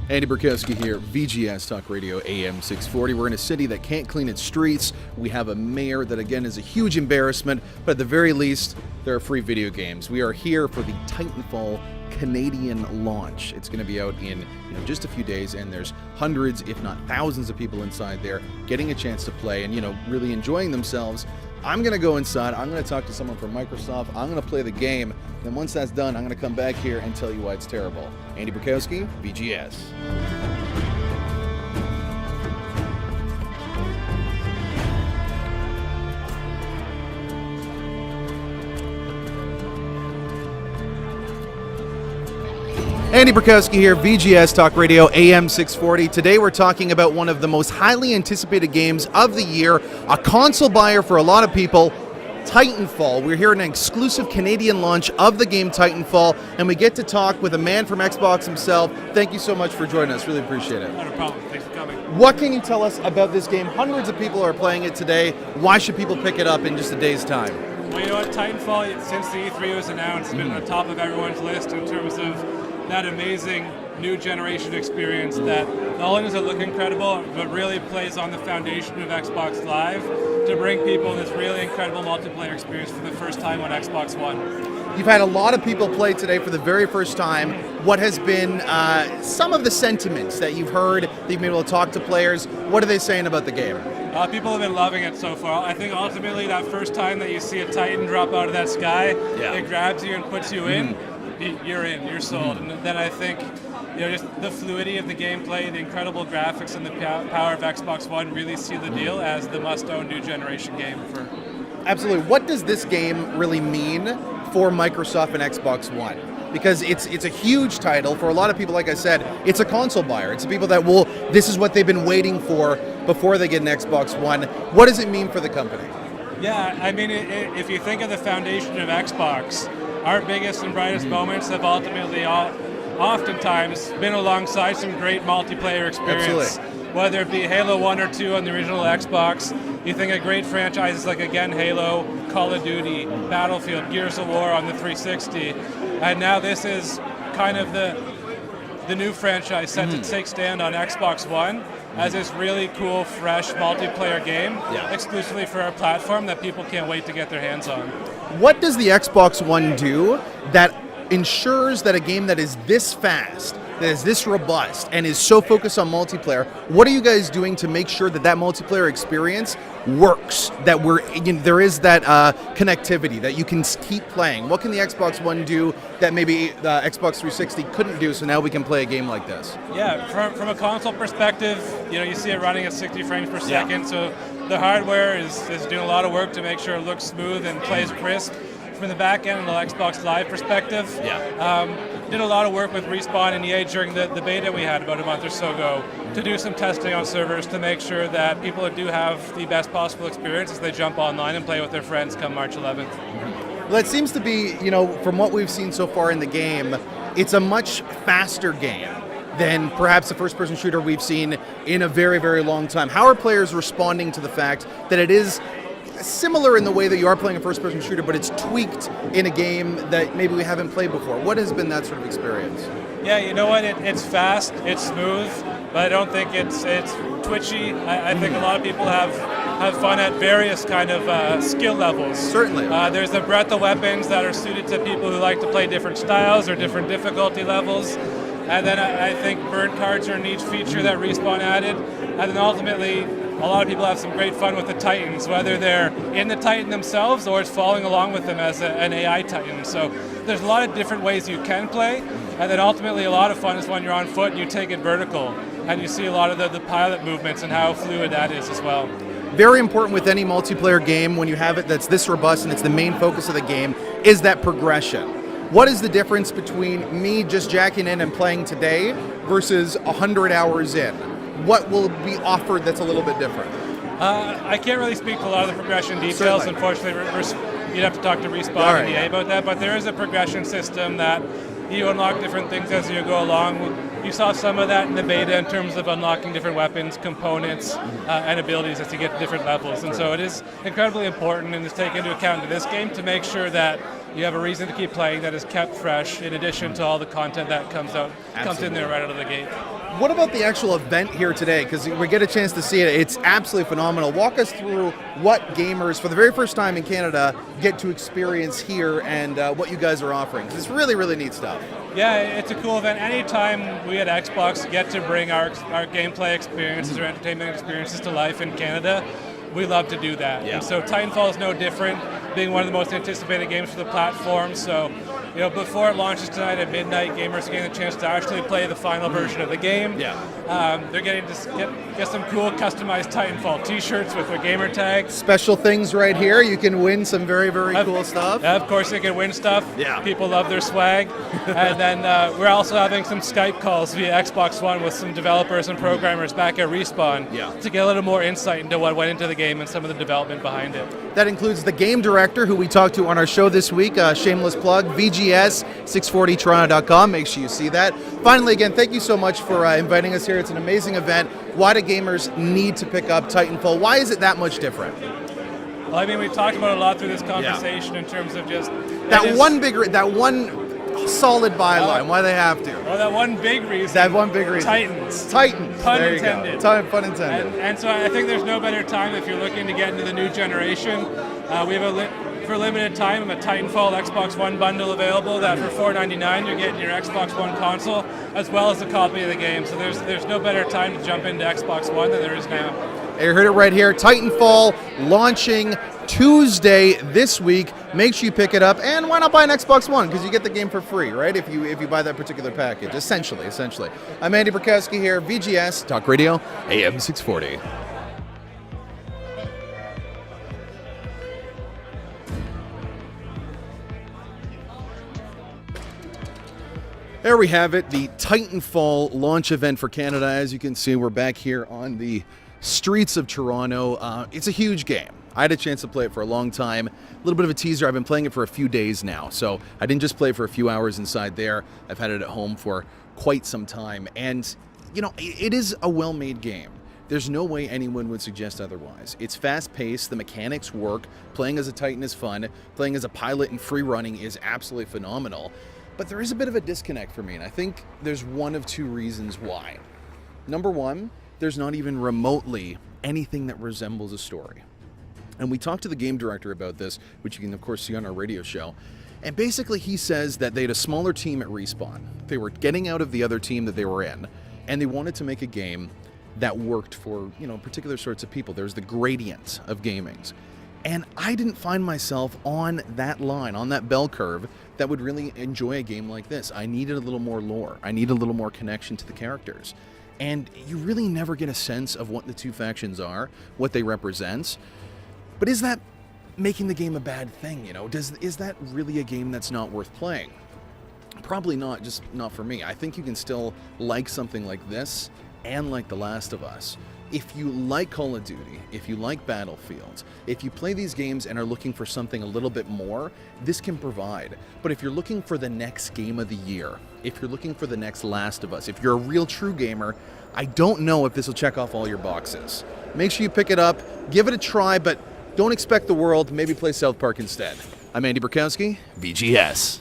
Andy Borkowski here, VGS Talk Radio AM 640. We're in a city that can't clean its streets. We have a mayor that, again, is a huge embarrassment, but at the very least, there are free video games. We are here for the Titanfall Canadian launch. It's going to be out in just a few days, and there's hundreds, if not thousands of people inside there getting a chance to play and, really enjoying themselves. I'm going to go inside. I'm going to talk to someone from Microsoft. I'm going to play the game. Then once that's done, I'm going to come back here and tell you why it's terrible. Andy Borkowski, VGS. Andy Borkowski here, VGS Talk Radio AM 640. Today we're talking about one of the most highly anticipated games of the year, a console buyer for a lot of people, Titanfall. We're here in an exclusive Canadian launch of the game Titanfall, and we get to talk with a man from Xbox himself. Thank you so much for joining us. Really appreciate it. Not a problem. Thanks for coming. What can you tell us about this game? Hundreds of people are playing it today. Why should people pick it up in just a day's time? Well, you know what? Titanfall, since the E3 was announced, has been on the top of everyone's list in terms of that amazing new generation experience that not only does it look incredible, but really plays on the foundation of Xbox Live to bring people this really incredible multiplayer experience for the first time on Xbox One. You've had a lot of people play today for the very first time. What has been some of the sentiments that you've heard, that you've been able to talk to players? What are they saying about the game? People have been loving it so far. I think ultimately that first time that you see a Titan drop out of that sky, it grabs you and puts you in. You're in, you're sold. And then I think, just the fluidity of the gameplay, the incredible graphics, and the power of Xbox One really seal the deal as the must-own new generation game for. Absolutely. What does this game really mean for Microsoft and Xbox One? Because it's a huge title for a lot of people. Like I said, it's a console buyer. It's the people that this is what they've been waiting for before they get an Xbox One. What does it mean for the company? Yeah, I mean, if you think of the foundation of Xbox, our biggest and brightest moments have ultimately oftentimes been alongside some great multiplayer experience. Absolutely. Whether it be Halo 1 or 2 on the original Xbox, you think of great franchises like, again, Halo, Call of Duty, Battlefield, Gears of War on the 360, and now this is kind of the new franchise set to take stand on Xbox One as this really cool, fresh multiplayer game exclusively for our platform that people can't wait to get their hands on. What does the Xbox One do that ensures that a game that is this fast, that is this robust, and is so focused on multiplayer, what are you guys doing to make sure that that multiplayer experience works, that there is that connectivity, that you can keep playing? What can the Xbox One do that maybe the Xbox 360 couldn't do, so now we can play a game like this? Yeah, from a console perspective, you see it running at 60 frames per second, so the hardware is doing a lot of work to make sure it looks smooth and plays crisp. From the back end and the Xbox Live perspective, did a lot of work with Respawn and EA during the beta we had about a month or so ago to do some testing on servers to make sure that people do have the best possible experience as they jump online and play with their friends come March 11th. Well, it seems to be, from what we've seen so far in the game, it's a much faster game than perhaps the first-person shooter we've seen in a very, very long time. How are players responding to the fact that it is similar in the way that you are playing a first-person shooter, but it's tweaked in a game that maybe we haven't played before? What has been that sort of experience? Yeah, you know what? It's fast, it's smooth, but I don't think it's twitchy. I think a lot of people have fun at various kind of skill levels. Certainly. There's a breadth of weapons that are suited to people who like to play different styles or different difficulty levels. And then I think burn cards are a neat feature that Respawn added. And then ultimately, a lot of people have some great fun with the Titans, whether they're in the Titan themselves or it's following along with them as an AI Titan. So there's a lot of different ways you can play, and then ultimately a lot of fun is when you're on foot and you take it vertical, and you see a lot of the pilot movements and how fluid that is as well. Very important with any multiplayer game when you have it that's this robust and it's the main focus of the game is that progression. What is the difference between me just jacking in and playing today versus 100 hours in? What will be offered that's a little bit different? I can't really speak to a lot of the progression details. Certainly. Unfortunately, you'd have to talk to Respawn and EA about that, but there is a progression system that you unlock different things as you go along. You saw some of that in the beta in terms of unlocking different weapons, components, and abilities as you get to different levels. And so it is incredibly important and is taken into account in this game to make sure that you have a reason to keep playing that is kept fresh in addition to all the content that comes in there right out of the gate. What about the actual event here today? Because we get a chance to see it. It's absolutely phenomenal. Walk us through what gamers, for the very first time in Canada, get to experience here and what you guys are offering. 'Cause it's really, really neat stuff. Yeah, it's a cool event. Anytime we at Xbox get to bring our gameplay experiences or entertainment experiences to life in Canada, we love to do that. Yeah. And so Titanfall is no different, being one of the most anticipated games for the platform. So, before it launches tonight at midnight, gamers are getting a chance to actually play the final version of the game. Yeah. They're getting to get some cool customized Titanfall t-shirts with their gamer tags. Special things right here. You can win some very, very cool stuff. Of course, they can win stuff. Yeah. People love their swag. And then we're also having some Skype calls via Xbox One with some developers and programmers back at Respawn to get a little more insight into what went into the game and some of the development behind it. That includes the game director, who we talked to on our show this week, shameless plug, VGS640toronto.com. Make sure you see that. Finally, again, thank you so much for inviting us here. It's an amazing event. Why do gamers need to pick up Titanfall? Why is it that much different? Well, I mean, we talked about it a lot through this conversation in terms of just... That one solid byline. Why they have to? Well, that one big reason. Titans. Titans. Pun There intended. You go. Pun intended. And so I think there's no better time if you're looking to get into the new generation. We have for a limited time, a Titanfall Xbox One bundle available that for $4.99 you're getting your Xbox One console as well as a copy of the game. So there's no better time to jump into Xbox One than there is now. You heard it right here. Titanfall launching Tuesday this week. Make sure you pick it up, and why not buy an Xbox One? Because you get the game for free, right? If you buy that particular package, essentially. I'm Andy Borkowski here, VGS Talk Radio, AM 640. There we have it, the Titanfall launch event for Canada. As you can see, we're back here on the streets of Toronto. It's a huge game. I had a chance to play it for a long time. A little bit of a teaser. I've been playing it for a few days now. So I didn't just play for a few hours inside there. I've had it at home for quite some time. And, it is a well-made game. There's no way anyone would suggest otherwise. It's fast-paced. The mechanics work. Playing as a Titan is fun. Playing as a pilot and free running is absolutely phenomenal. But there is a bit of a disconnect for me, and I think there's one of two reasons why. Number one, there's not even remotely anything that resembles a story. And we talked to the game director about this, which you can, of course, see on our radio show. And basically, he says that they had a smaller team at Respawn. They were getting out of the other team that they were in, and they wanted to make a game that worked for, particular sorts of people. There's the gradient of gamings. And I didn't find myself on that line, on that bell curve, that would really enjoy a game like this. I needed a little more lore. I needed a little more connection to the characters. And you really never get a sense of what the two factions are, what they represent. But is that making the game a bad thing? Is that really a game that's not worth playing? Probably not, just not for me. I think you can still like something like this and like The Last of Us. If you like Call of Duty, if you like Battlefield, if you play these games and are looking for something a little bit more, this can provide. But if you're looking for the next game of the year, if you're looking for the next Last of Us, if you're a real true gamer, I don't know if this will check off all your boxes. Make sure you pick it up, give it a try, but don't expect the world. Maybe play South Park instead. I'm Andy Borkowski, VGS.